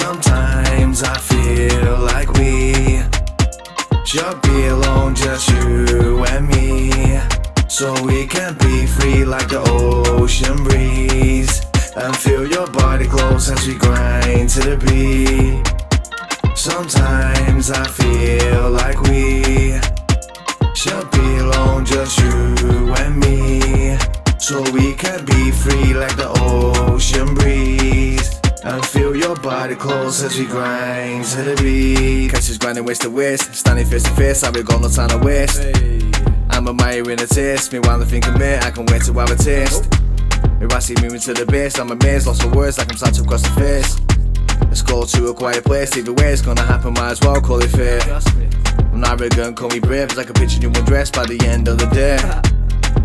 Sometimes I feel like we should be alone, just you and me, so we can be free like the ocean breeze, and feel your body close as we grind to the beat. Sometimes I feel like we should be alone, just you and me, so we can be free like the ocean breeze, and feel your body close as we grind to the beat. Catch us grinding waist to waist, standing face to face, I've got no time to waste. I'm admiring the taste, meanwhile I think of me, I can wait to have a taste. If I see moving to the base, I'm amazed, lost for words like I'm sat across the face. Let's go to a quiet place, either way it's gonna happen, might as well call it fate. I'm not arrogant, call me brave, it's like a picture in one dress by the end of the day.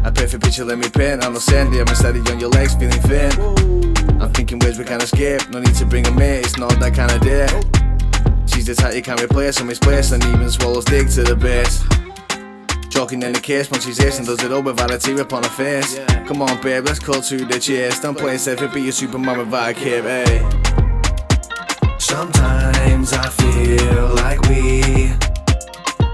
A perfect picture, let me paint, I'm not sandy, I'm steady on your legs, feeling faint. I'm thinking ways we can escape, no need to bring a mate, it's not that kind of day. She's the type you can't replace, on misplaced, and even swallows dig to the base. Joking in the case, when she's ace and does it all without a tear upon her face. Come on babe, let's call to the chase, don't play safe and be a Superman without a cape, hey. Sometimes I feel like we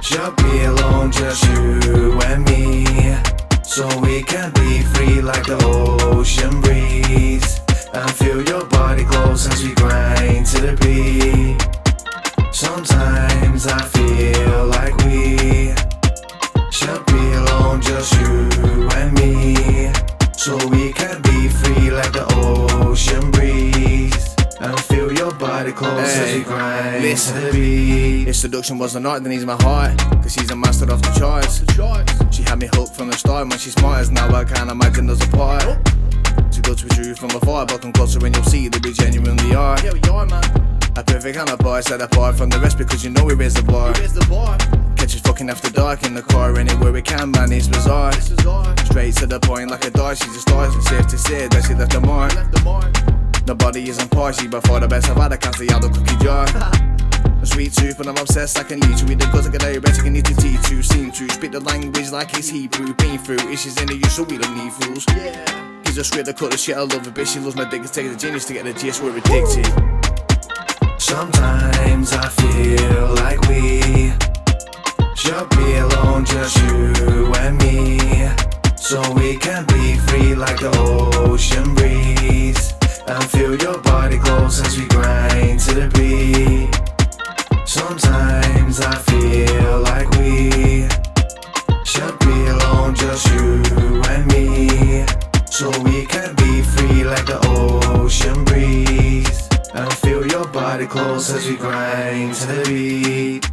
should be alone, just you and me, so we can be free like the ocean breeze, and feel your body close as we grind to the beat. Sometimes I feel like we should be alone, just you and me, so we can be free like the ocean breeze, and feel your body close as we grind to the beat. If seduction was an art, then he's my heart, cause he's a master of the charts. She had me hooked from the start, when she's smart as now I can't imagine us apart. Too good to be true from afar, but come closer and you'll see that we genuinely are. Yeah, we are, man. A perfect kind of boy, set apart from the rest because you know we raise the bar. Catch us fucking after dark in the car, anywhere we can, man, it's bizarre. Straight to the point like a dart, she's a star, it's safe to say that she left a mark. Nobody isn't partial, but for the best I've had, I can't stay out the cookie jar. A sweet tooth, but I'm obsessed, I can lead you with the cause I can direct, I can need to teach to seem to speak the language like it's Hebrew, been through issues in the use, so we don't need fools. He's a straight to cut the shit, I love it, bitch, she loves my dick, it's taking the genius to get the gist, we're addicted. Sometimes I feel like we should be alone, just you and me, so we can be free like the ocean breeze, and feel your body close as we grind to the beat. Sometimes I feel like we should be alone, just you and me, so we can be free like the ocean breeze, and feel your body close as we grind to the beat.